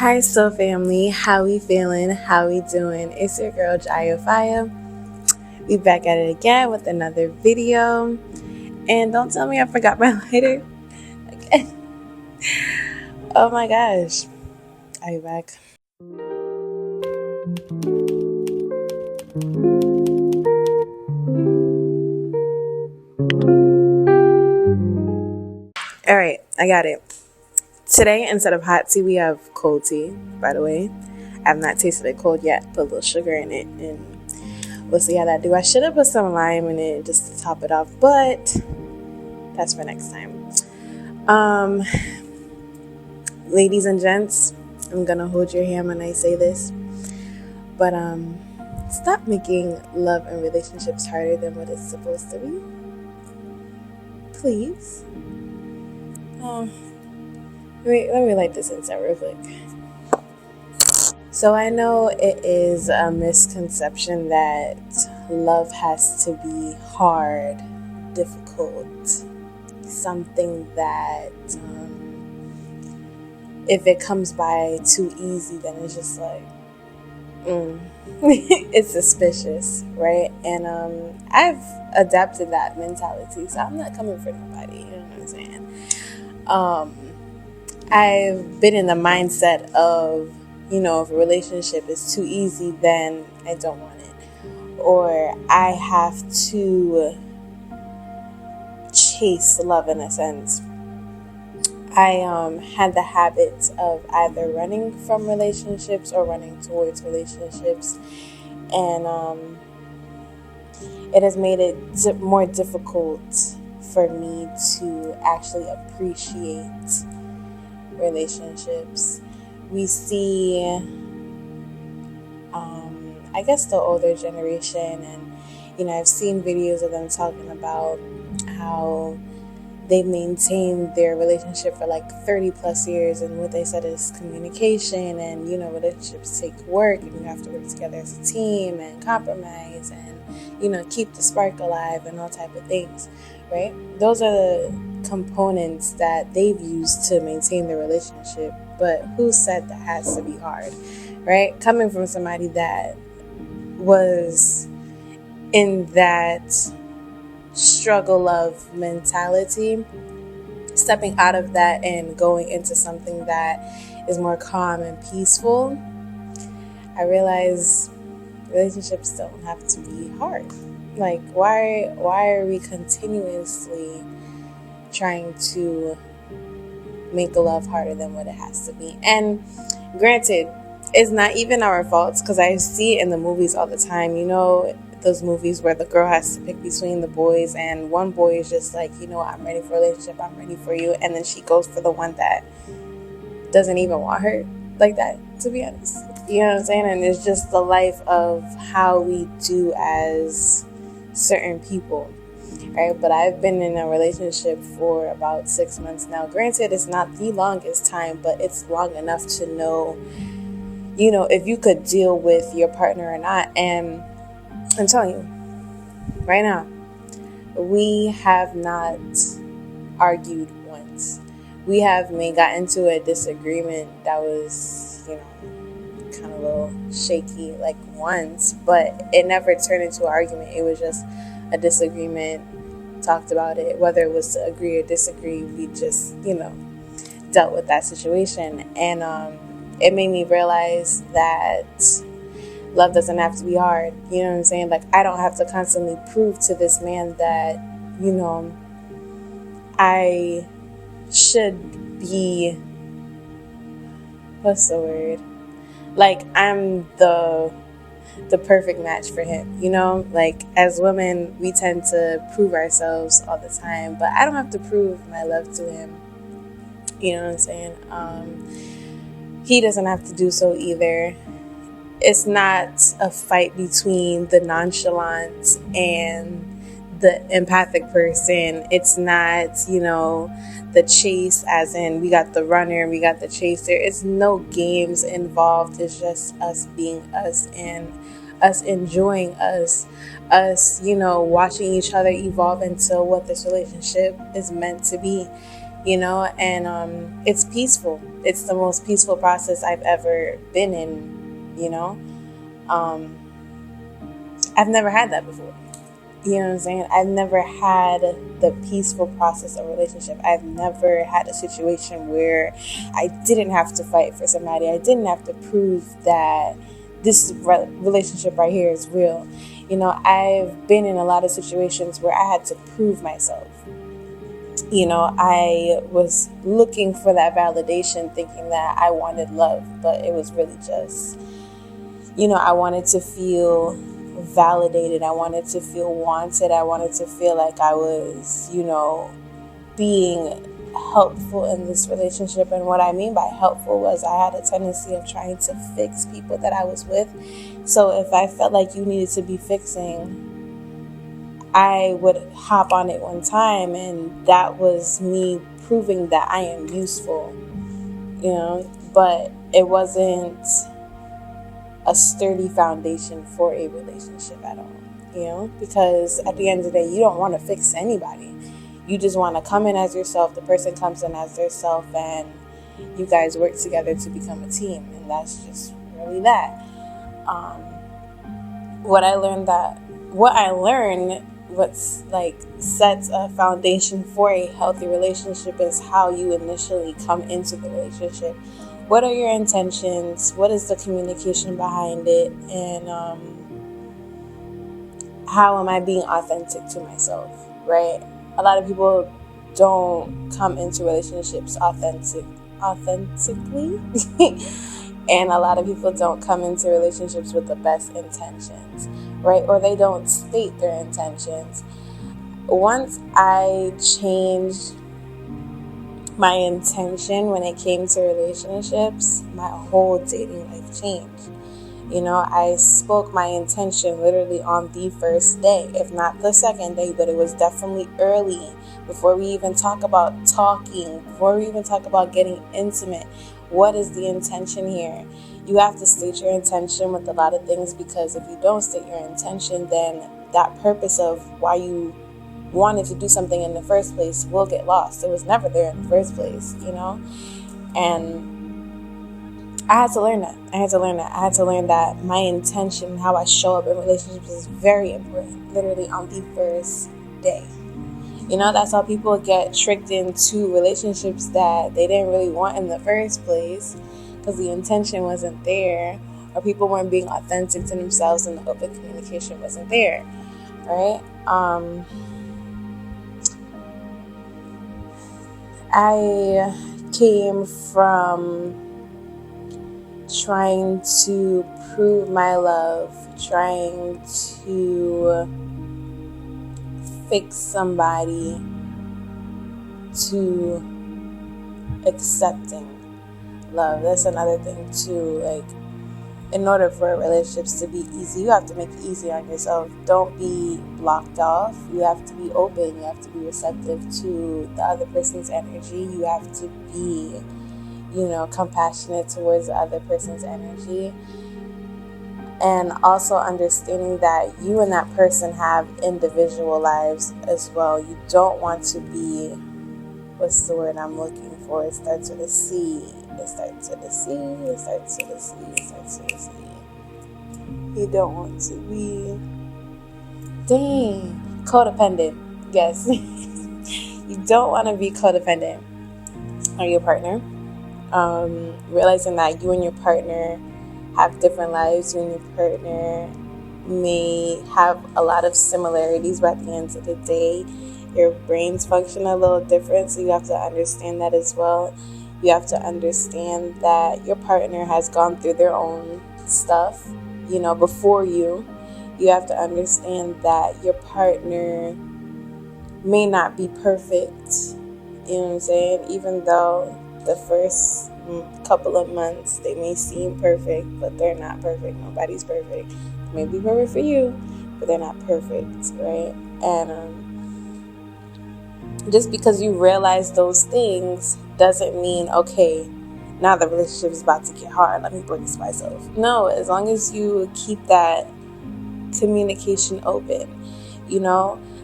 Hi, Soul Family. How we feeling? How we doing? It's your girl Jaya Fire. We back at it again with another video. And don't tell me I forgot my lighter again. Oh my gosh. Are you back? All right, I got it. Today, instead of hot tea, we have cold tea, by the way. I have not tasted it cold yet. Put a little sugar in it, and we'll see how that do. I should have put some lime in it just to top it off, but that's for next time. Ladies and gents, I'm gonna hold your hand when I say this, but stop making love and relationships harder than what it's supposed to be. Please. Let me light this incense real quick. So I know it is a misconception that love has to be hard, difficult, something that if it comes by too easy, then it's just like, it's suspicious, right? And I've adapted that mentality, so I'm not coming for nobody, you know what I'm saying? I've been in the mindset of, if a relationship is too easy, then I don't want it. Or I have to chase love in a sense. I had the habit of either running from relationships or running towards relationships. And it has made it more difficult for me to actually appreciate relationships. We see, I guess, the older generation, and I've seen videos of them talking about how they've maintained their relationship for like 30 plus years, and what they said is communication, and relationships take work, and you have to work together as a team and compromise and keep the spark alive and all type of things, right? Those are the components that they've used to maintain their relationship. But who said that has to be hard, right? Coming from somebody that was in that struggle of mentality, stepping out of that and going into something that is more calm and peaceful, I realize relationships don't have to be hard. Like, why are we continuously trying to make love harder than what it has to be? And granted, it's not even our faults, because I see it in the movies all the time. Those movies where the girl has to pick between the boys, and one boy is just like, I'm ready for a relationship, I'm ready for you, and then she goes for the one that doesn't even want her like that, to be honest. You know what I'm saying? And it's just the life of how we do as certain people, right? But I've been in a relationship for about 6 months now. Granted, it's not the longest time, but it's long enough to know, if you could deal with your partner or not. And I'm telling you, right now, we have not argued once. We have got into a disagreement that was, kind of a little shaky, like once, but it never turned into an argument. It was just a disagreement, talked about it, whether it was to agree or disagree, we just, dealt with that situation. And it made me realize that love doesn't have to be hard. You know what I'm saying? Like, I don't have to constantly prove to this man that, I should be, what's the word? Like, I'm the perfect match for him, Like, as women, we tend to prove ourselves all the time, but I don't have to prove my love to him. You know what I'm saying? He doesn't have to do so either. It's not a fight between the nonchalant and the empathic person. It's not, the chase, as in we got the runner, we got the chaser. It's no games involved. It's just us being us, and us enjoying us, watching each other evolve into what this relationship is meant to be. and it's peaceful. It's the most peaceful process I've ever been in. Um, I've never had that before. You know what I'm saying? I've never had the peaceful process of relationship. I've never had a situation where I didn't have to fight for somebody. I didn't have to prove that this relationship right here is real. I've been in a lot of situations where I had to prove myself. I was looking for that validation, thinking that I wanted love, but it was really just, I wanted to feel validated. I wanted to feel wanted. I wanted to feel like I was, being helpful in this relationship. And what I mean by helpful was I had a tendency of trying to fix people that I was with. So if I felt like you needed to be fixing, I would hop on it one time, and that was me proving that I am useful, but it wasn't a sturdy foundation for a relationship at all, because at the end of the day, you don't want to fix anybody. You just want to come in as yourself. The person comes in as their self, and you guys work together to become a team, and that's just really that. What I learned, what's like sets a foundation for a healthy relationship is how you initially come into the relationship. What are your intentions? What is the communication behind it? And how am I being authentic to myself, right? A lot of people don't come into relationships authentically. And a lot of people don't come into relationships with the best intentions, right? Or they don't state their intentions. Once I changed my intention when it came to relationships, my whole dating life changed. I spoke my intention literally on the first day, if not the second day, but it was definitely early, before we even talk about talking, before we even talk about getting intimate. What is the intention here? You have to state your intention with a lot of things, because if you don't state your intention, then that purpose of why you wanted to do something in the first place will get lost. It was never there in the first place, and I had to learn that. I had to learn that my intention, how I show up in relationships, is very important, literally on the first day. That's how people get tricked into relationships that they didn't really want in the first place, because the intention wasn't there, or people weren't being authentic to themselves, and the open communication wasn't there, right? I came from trying to prove my love, trying to fix somebody, to accepting love. That's another thing too. Like, in order for relationships to be easy, you have to make it easy on yourself. Don't be blocked off. You have to be open. You have to be receptive to the other person's energy. You have to be, compassionate towards the other person's energy. And also understanding that you and that person have individual lives as well. You don't want to be, what's the word I'm looking for? It starts with a C. It starts with a C. It starts with a C. It starts with a C. You don't want to be, codependent. Yes. You don't want to be codependent on your partner. Realizing that you and your partner have different lives. You and your partner may have a lot of similarities, but at the end of the day, your brains function a little different, so you have to understand that as well. You have to understand that your partner has gone through their own stuff, before you. You have to understand that your partner may not be perfect, you know what I'm saying? Even though the first couple of months they may seem perfect, but they're not perfect. Nobody's perfect. They may be perfect for you, but they're not perfect, right? And just because you realize those things doesn't mean, okay, now the relationship is about to get hard, let me brace myself. No, as long as you keep that communication open,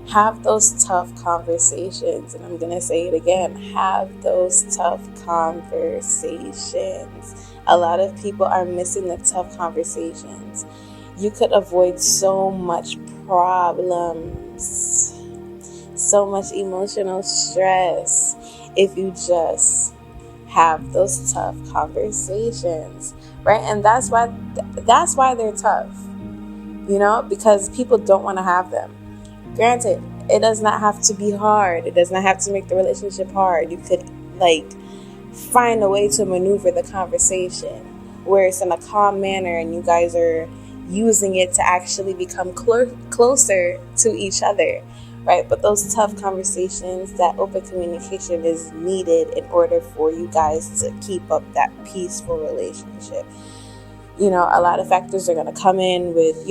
Have those tough conversations. And I'm going to say it again, have those tough conversations. A lot of people are missing the tough conversations. You could avoid so much problems, so much emotional stress if you just have those tough conversations, right? And that's why they're tough, because people don't want to have them. Granted, it does not have to be hard. It does not have to make the relationship hard. You could find a way to maneuver the conversation where it's in a calm manner and you guys are using it to actually become closer to each other, right? But those tough conversations, that open communication is needed in order for you guys to keep up that peaceful relationship. A lot of factors are going to come in with,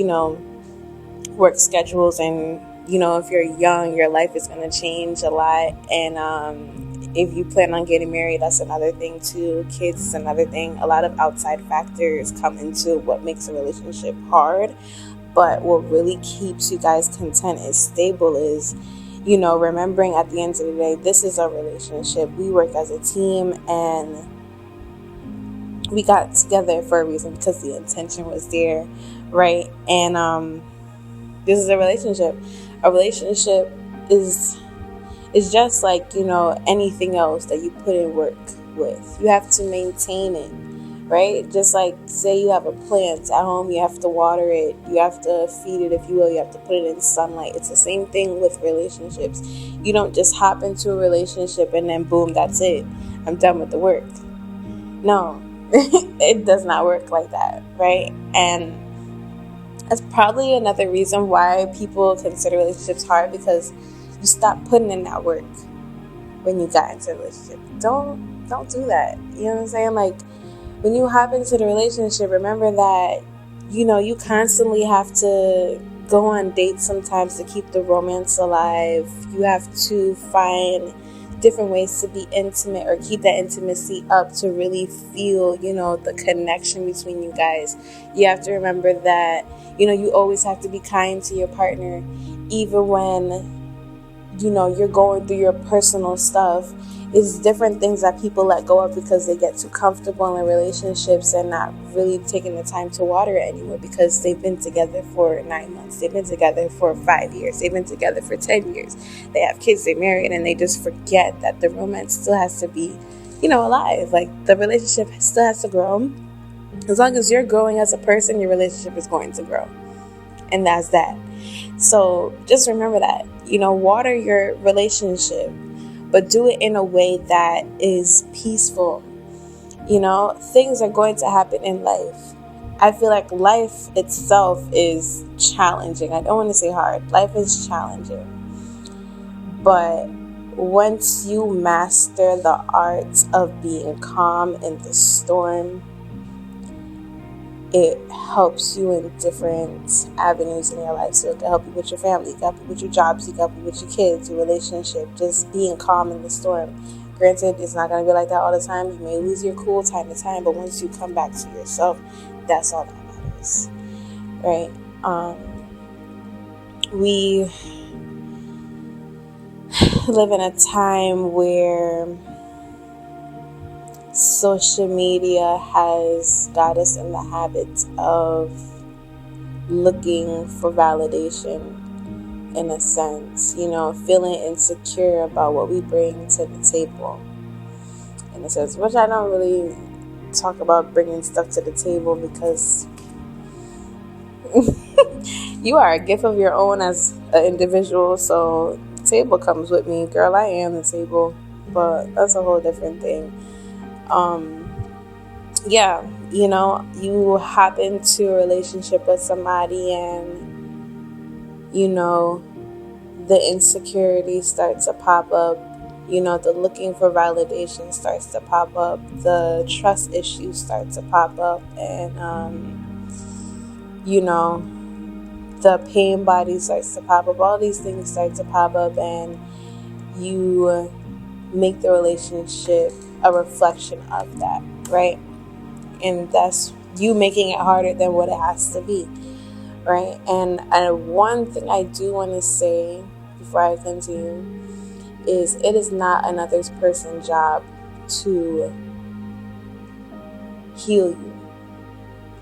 work schedules, and if you're young, your life is going to change a lot. And if you plan on getting married, that's another thing too. Kids is another thing. A lot of outside factors come into what makes a relationship hard. But what really keeps you guys content and stable is, remembering at the end of the day, this is a relationship. We work as a team, and we got together for a reason because the intention was there, right? And this is a relationship. A relationship is just like, anything else that you put in work with. You have to maintain it, right? Just like, say you have a plant at home, you have to water it, you have to feed it, if you will, you have to put it in sunlight. It's the same thing with relationships. You don't just hop into a relationship and then boom, that's it. I'm done with the work. No, it does not work like that, right? And that's probably another reason why people consider relationships hard, because you stop putting in that work when you got into a relationship. Don't do that. You know what I'm saying? When you hop into the relationship, remember that, you constantly have to go on dates sometimes to keep the romance alive. You have to find different ways to be intimate or keep that intimacy up to really feel, the connection between you guys. You have to remember that, you always have to be kind to your partner, even when, you're going through your personal stuff. It's different things that people let go of because they get too comfortable in relationships and not really taking the time to water it anymore, because they've been together for 9 months. They've been together for 5 years. They've been together for 10 years. They have kids, they're married, and they just forget that the romance still has to be, alive. The relationship still has to grow. As long as you're growing as a person, your relationship is going to grow. And that's that. So just remember that, water your relationship, but do it in a way that is peaceful. Things are going to happen in life. I feel like life itself is challenging. I don't want to say hard. Life is challenging. But once you master the art of being calm in the storm, it helps you in different avenues in your life. So it can help you with your family, it can help you with your jobs, it can help you with your kids, your relationship, just being calm in the storm. Granted, it's not going to be like that all the time. You may lose your cool time to time, but once you come back to yourself, that's all that matters, right? We live in a time where social media has got us in the habit of looking for validation, in a sense, feeling insecure about what we bring to the table, in a sense, which I don't really talk about bringing stuff to the table, because you are a gift of your own as an individual. So the table comes with me, girl. I am the table, but that's a whole different thing. You hop into a relationship with somebody, and the insecurities start to pop up. The looking for validation starts to pop up. The trust issues start to pop up, and the pain body starts to pop up. All these things start to pop up, and you make the relationship a reflection of that, right? And that's you making it harder than what it has to be, right? And one thing I do want to say before I continue is it is not another person's job to heal you,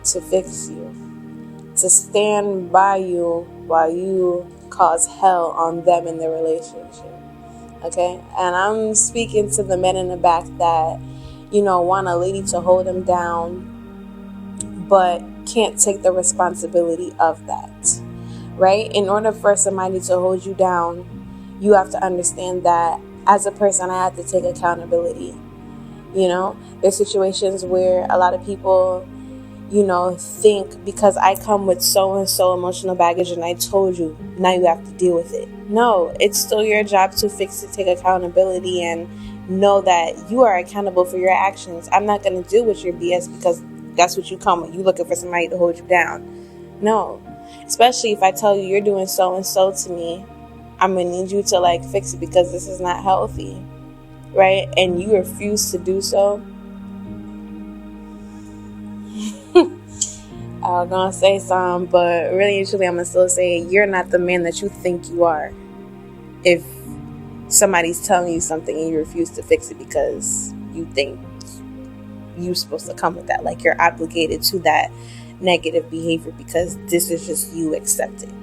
to fix you, to stand by you while you cause hell on them in their relationship. Okay? And I'm speaking to the men in the back that, want a lady to hold them down, but can't take the responsibility of that. Right? In order for somebody to hold you down, you have to understand that as a person, I have to take accountability. There's situations where a lot of people, think because I come with so and so emotional baggage and I told you, now you have to deal with it. No, it's still your job to fix it, take accountability, and know that you are accountable for your actions. I'm not going to deal with your BS because that's what you come with. You looking for somebody to hold you down. No, especially if I tell you you're doing so and so to me, I'm going to need you to fix it because this is not healthy. Right? And you refuse to do so. I was gonna say something, but really and truly I'm gonna still say you're not the man that you think you are. If somebody's telling you something and you refuse to fix it because you think you're supposed to come with that, like you're obligated to that negative behavior because this is just you accepted.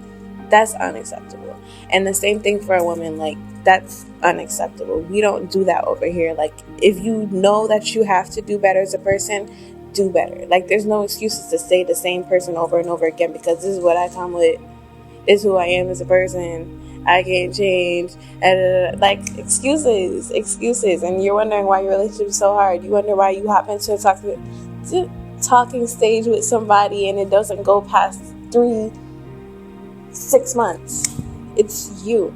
That's unacceptable. And the same thing for a woman, that's unacceptable. We don't do that over here. If you know that you have to do better as a person, do better. There's no excuses to say the same person over and over again because this is what I come with. This is who I am as a person. I can't change. Excuses. And you're wondering why your relationship is so hard. You wonder why you hop into a talking stage with somebody and it doesn't go past 6 months. It's you.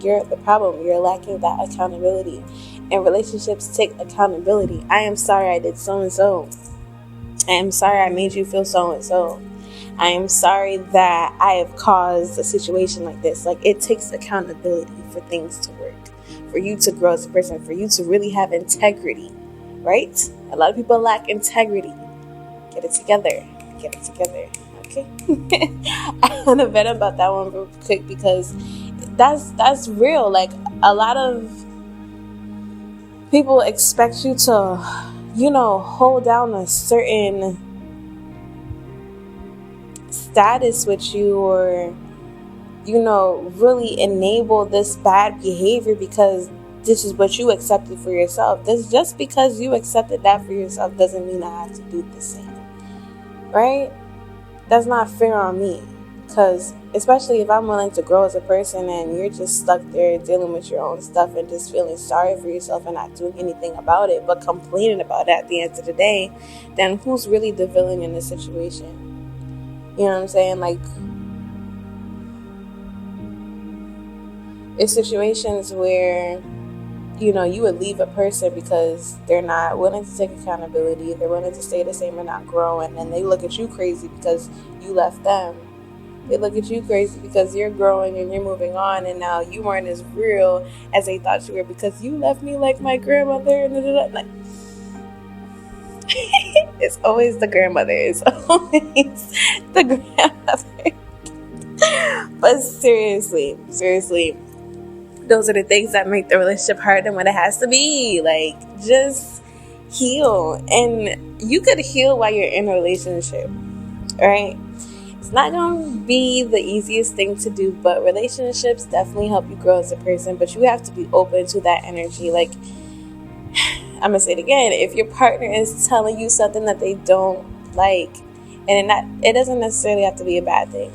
You're the problem. You're lacking that accountability. And relationships take accountability. I am sorry I did so and so. I am sorry I made you feel so and so. I am sorry that I have caused a situation like this. It takes accountability for things to work, for you to grow as a person, for you to really have integrity, right? A lot of people lack integrity. Get it together. Okay? I want to vent about that one real quick because that's real. A lot of people expect you to, hold down a certain status with you or, really enable this bad behavior because this is what you accepted for yourself. Just because you accepted that for yourself doesn't mean I have to do the same. Right? That's not fair on me. Because especially if I'm willing to grow as a person and you're just stuck there dealing with your own stuff and just feeling sorry for yourself and not doing anything about it, but complaining about it at the end of the day, then who's really the villain in this situation? You know what I'm saying? It's situations where, you would leave a person because they're not willing to take accountability, they're willing to stay the same and not grow, and then they look at you crazy because you left them. They look at you crazy because you're growing and you're moving on, and now you weren't as real as they thought you were because you left me like my grandmother. And it's always the grandmother. It's always the grandmother. But seriously, those are the things that make the relationship harder than what it has to be. Just heal. And you could heal while you're in a relationship, right? It's not going to be the easiest thing to do, but relationships definitely help you grow as a person. But you have to be open to that energy. I'm going to say it again. If your partner is telling you something that they don't like, and it doesn't necessarily have to be a bad thing,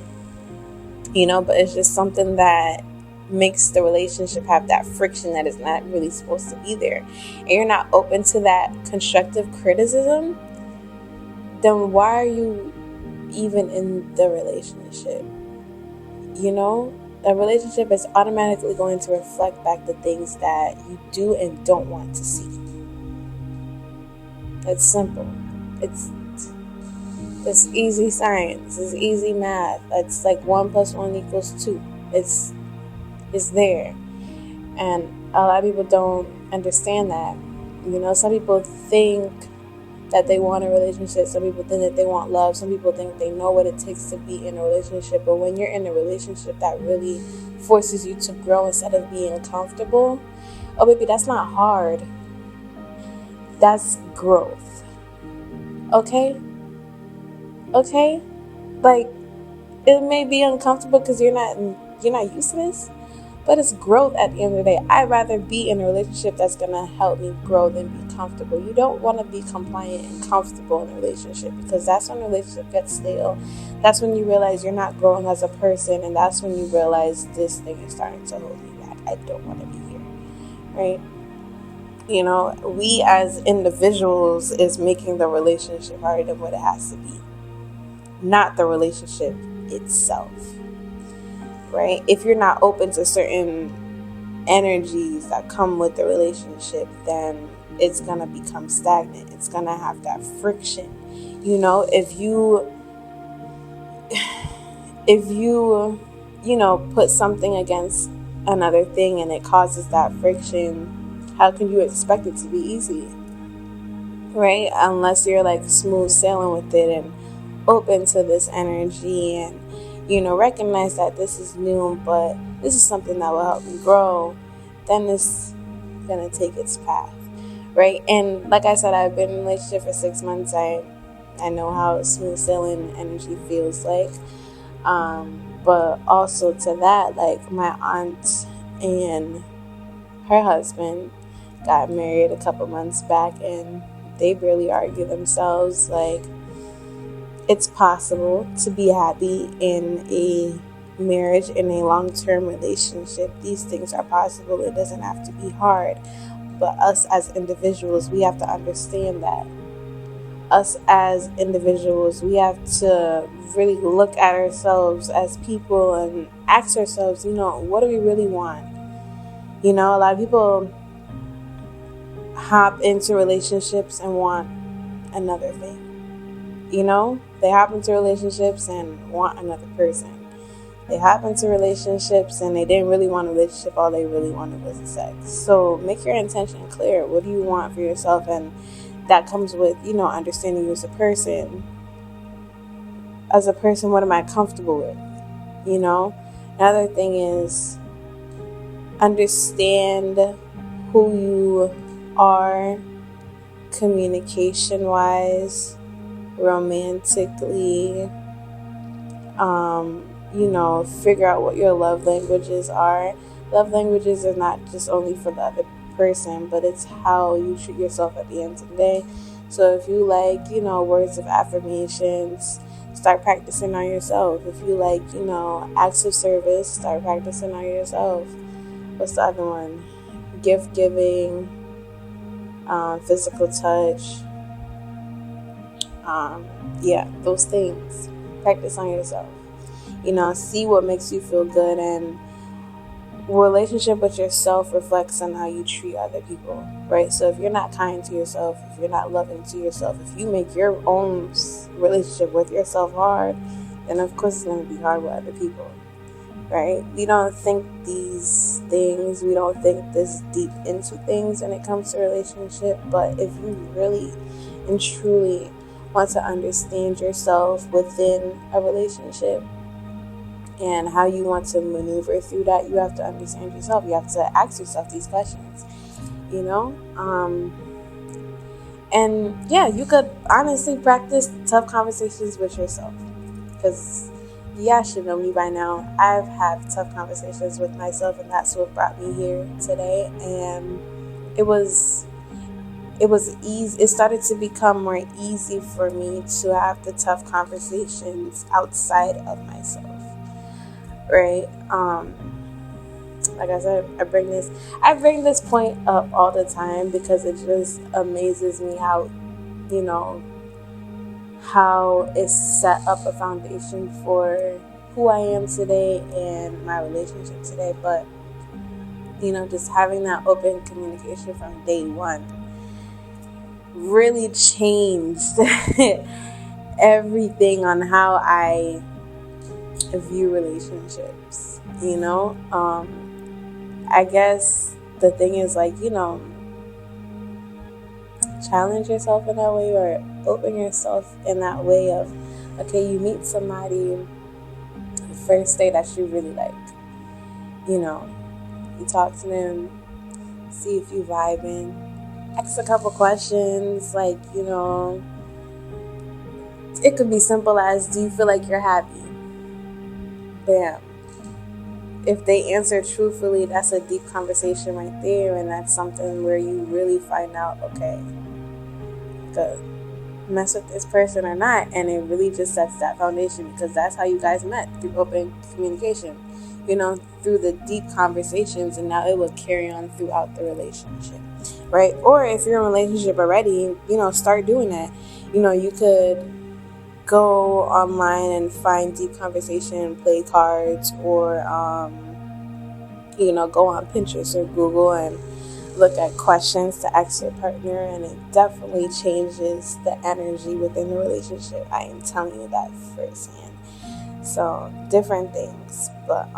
but it's just something that makes the relationship have that friction that is not really supposed to be there, and you're not open to that constructive criticism, then why are you even in the relationship? A relationship is automatically going to reflect back the things that you do and don't want to see. It's simple. It's easy science. It's easy math. It's 1 + 1 = 2. It's there. And a lot of people don't understand that. Some people think that they want a relationship. Some people think that they want love. Some people think they know what it takes to be in a relationship. But when you're in a relationship that really forces you to grow instead of being comfortable, oh baby, that's not hard. That's growth. Okay? Okay? Like, it may be uncomfortable because you're not used to this, but it's growth at the end of the day. I'd rather be in a relationship that's gonna help me grow than be comfortable. You don't want to be compliant and comfortable in a relationship, because that's when a relationship gets stale. That's when you realize you're not growing as a person, and that's when you realize this thing is starting to hold me back. I don't want to be here, right? We as individuals is making the relationship harder than what it has to be, not the relationship itself, right? If you're not open to certain energies that come with the relationship, then it's gonna become stagnant. It's gonna have that friction. If you put something against another thing and it causes that friction, how can you expect it to be easy, right? Unless you're like smooth sailing with it and open to this energy, and recognize that this is new, but this is something that will help me grow, then it's gonna take its path, right? And like I said, I've been in a relationship for 6 months. I know how smooth sailing energy feels like. But also to that, like my aunt and her husband got married a couple months back, and they barely argue themselves. Like, it's possible to be happy in a marriage, in a long-term relationship. These things are possible. It doesn't have to be hard. But us as individuals, we have to understand that. Us as individuals, we have to really look at ourselves as people and ask ourselves, what do we really want? A lot of people hop into relationships and want another thing. They hop into relationships and want another person. They hop into relationships and they didn't really want a relationship. All they really wanted was the sex. So make your intention clear. What do you want for yourself? And that comes with, understanding you as a person. As a person, what am I comfortable with? Another thing is understand who you are communication-wise, romantically. Figure out what your love languages are. Love languages are not just only for the other person, but it's how you treat yourself at the end of the day. So if you like, words of affirmations, start practicing on yourself. If you like, acts of service, start practicing on yourself. What's the other one? Gift giving, physical touch. Those things. Practice on yourself. See what makes you feel good, and relationship with yourself reflects on how you treat other people, right? So if you're not kind to yourself, if you're not loving to yourself, if you make your own relationship with yourself hard, then of course it's going to be hard with other people, right? We don't think these things, we don't think this deep into things when it comes to relationship, but if you really and truly want to understand yourself within a relationship and how you want to maneuver through that, you have to understand yourself. You have to ask yourself these questions, and you could honestly practice tough conversations with yourself, because you should know me by now. I've had tough conversations with myself, and that's what brought me here today. And it was easy. It started to become more easy for me to have the tough conversations outside of myself, right? Like I said, I bring this point up all the time because it just amazes me how it's set up a foundation for who I am today and my relationship today. But just having that open communication from day one really changed everything on how I view relationships. I guess the thing is, like, challenge yourself in that way, or open yourself in that way of, okay, you meet somebody the first day that you really like, you talk to them, see if you vibing, ask a couple questions, like, it could be simple as, do you feel like you're happy? Bam. If they answer truthfully, that's a deep conversation right there, and that's something where you really find out, okay, good, mess with this person or not, and it really just sets that foundation, because that's how you guys met, through open communication, through the deep conversations, and now it will carry on throughout the relationship, right? Or if you're in a relationship already, start doing that. You could go online and find deep conversation, play cards, or go on Pinterest or Google and look at questions to ask your partner, and it definitely changes the energy within the relationship. I am telling you that firsthand. So different things, but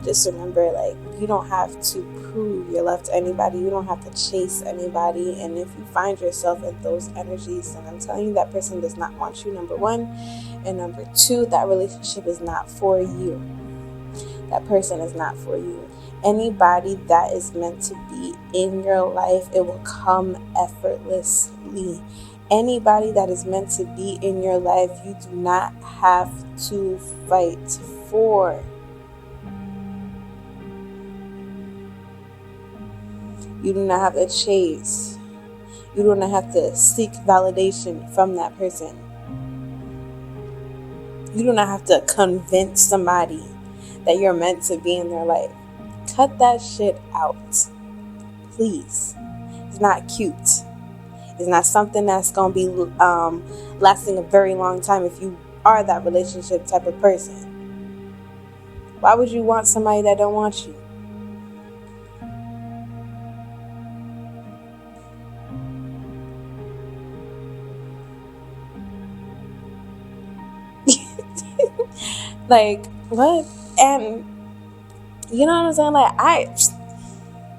just remember, like, you don't have to prove your love to anybody. You don't have to chase anybody. And if you find yourself in those energies, then I'm telling you, that person does not want you, number one. And number two, that relationship is not for you. That person is not for you. Anybody that is meant to be in your life, it will come effortlessly. Anybody that is meant to be in your life, you do not have to fight for. You do not have to chase. You do not have to seek validation from that person. You do not have to convince somebody that you're meant to be in their life. Cut that shit out. Please. It's not cute. It's not something that's going to be lasting a very long time if you are that relationship type of person. Why would you want somebody that don't want you? Like, what? And you know what I'm saying? Like,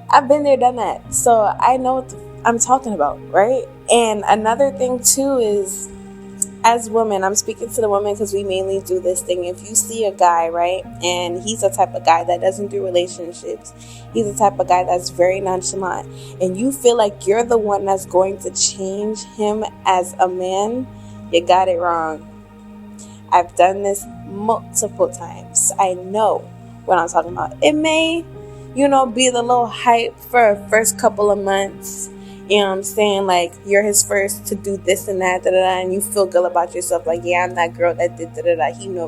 I've been there, done that. So I know what I'm talking about, right? And another thing too is, as women, I'm speaking to the women because we mainly do this thing. If you see a guy, right, and he's the type of guy that doesn't do relationships, he's the type of guy that's very nonchalant, and you feel like you're the one that's going to change him as a man, you got it wrong. I've done this multiple times. I know what I'm talking about. It may, be the little hype for a first couple of months. You know what I'm saying? Like, you're his first to do this and that, and you feel good about yourself. Like, yeah, I'm that girl that did he know.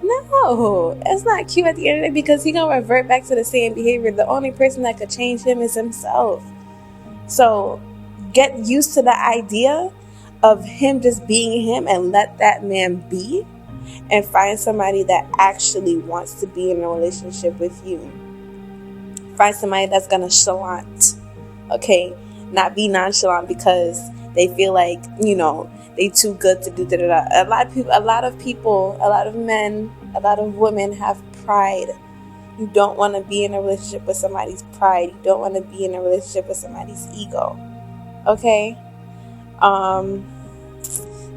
No, it's not cute at the end of the day, because he gonna revert back to the same behavior. The only person that could change him is himself. So get used to the idea of him just being him, and let that man be, and find somebody that actually wants to be in a relationship with you. Find somebody that's gonna chalant, okay? Not be nonchalant because they feel like, they too good to do da-da-da. A lot of people, a lot of men, a lot of women have pride. You don't want to be in a relationship with somebody's pride. You don't want to be in a relationship with somebody's ego. Okay?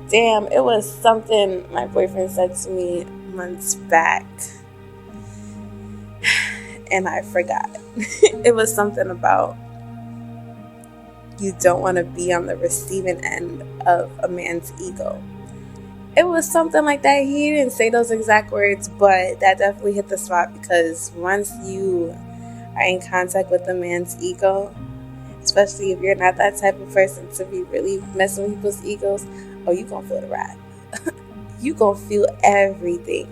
Damn, it was something my boyfriend said to me months back, and I forgot. It was something about, you don't want to be on the receiving end of a man's ego. It was something like that. He didn't say those exact words, but that definitely hit the spot, because once you are in contact with a man's ego, especially if you're not that type of person to be really messing with people's egos, oh, you gonna feel the wrath. You gonna feel everything.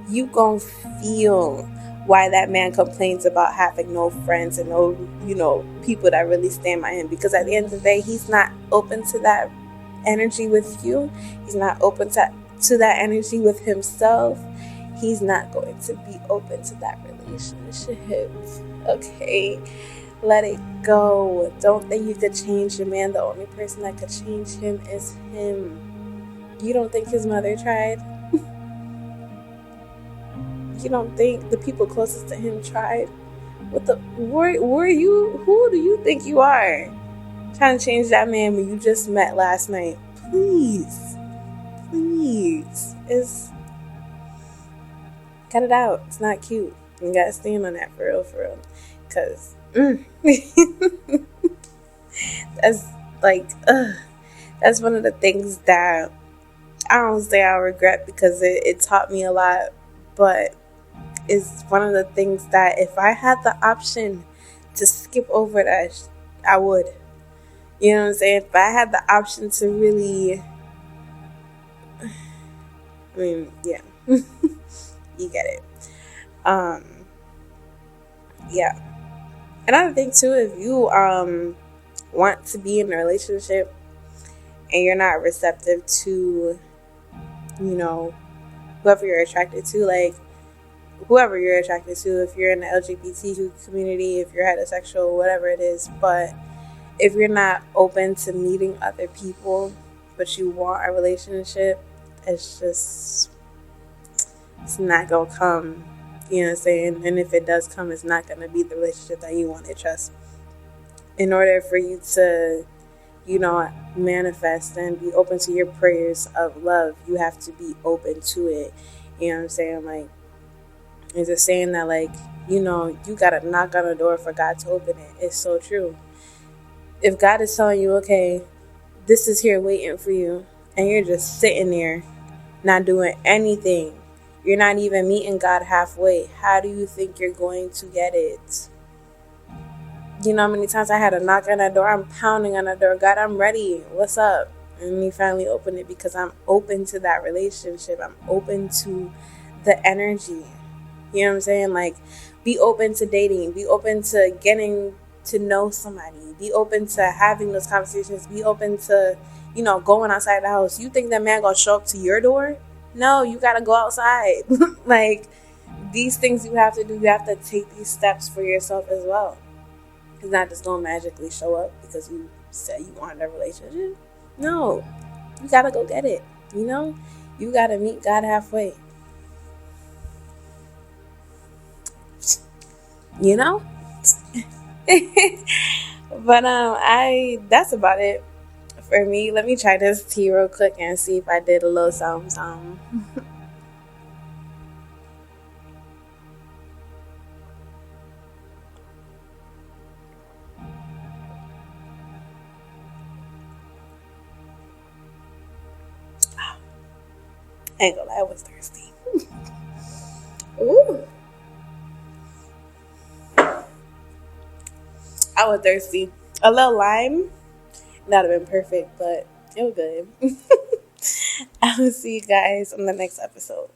You gonna feel why that man complains about having no friends and no, people that really stand by him. Because at the end of the day, he's not open to that energy with you. He's not open to that energy with himself. He's not going to be open to that relationship. Okay? Let it go. Don't think you could change your man. The only person that could change him is him. You don't think his mother tried? You don't think the people closest to him tried? Who do you think you are? Trying to change that man when you just met last night. Please. Cut it out. It's not cute. You gotta stand on that for real. Cause that's like, that's one of the things that I don't say I regret, because it taught me a lot, but it's one of the things that if I had the option to skip over that, I would. You know what I'm saying? If I had the option to really, I mean, yeah, you get it. Yeah. Another thing too, if you want to be in a relationship and you're not receptive to, you know, whoever you're attracted to, like whoever you're attracted to, if you're in the LGBTQ community, if you're heterosexual, whatever it is, but if you're not open to meeting other people, but you want a relationship, it's not gonna come. You know what I'm saying? And if it does come, it's not gonna be the relationship that you want to trust. In order for you to, manifest and be open to your prayers of love, you have to be open to it. You know what I'm saying? Like, it's just saying that, like, you gotta knock on the door for God to open it. It's so true. If God is telling you, okay, this is here waiting for you, and you're just sitting there, not doing anything, you're not even meeting God halfway, how do you think you're going to get it? You know how many times I had to knock on that door? I'm pounding on that door. God, I'm ready. What's up? And he finally opened it, because I'm open to that relationship. I'm open to the energy. You know what I'm saying? Like, be open to dating. Be open to getting to know somebody. Be open to having those conversations. Be open to, going outside the house. You think that man gonna show up to your door? No, you gotta go outside. Like, these things you have to do. You have to take these steps for yourself as well. It's not just gonna magically show up because you said you wanted a relationship. No, you gotta go get it. You gotta meet God halfway. But that's about it for me. Let me try this tea real quick and see if I did a little something. I ain't gonna lie, I was thirsty. Ooh, I was thirsty. A little lime, that'd have been perfect, but it was good. I will see you guys on the next episode.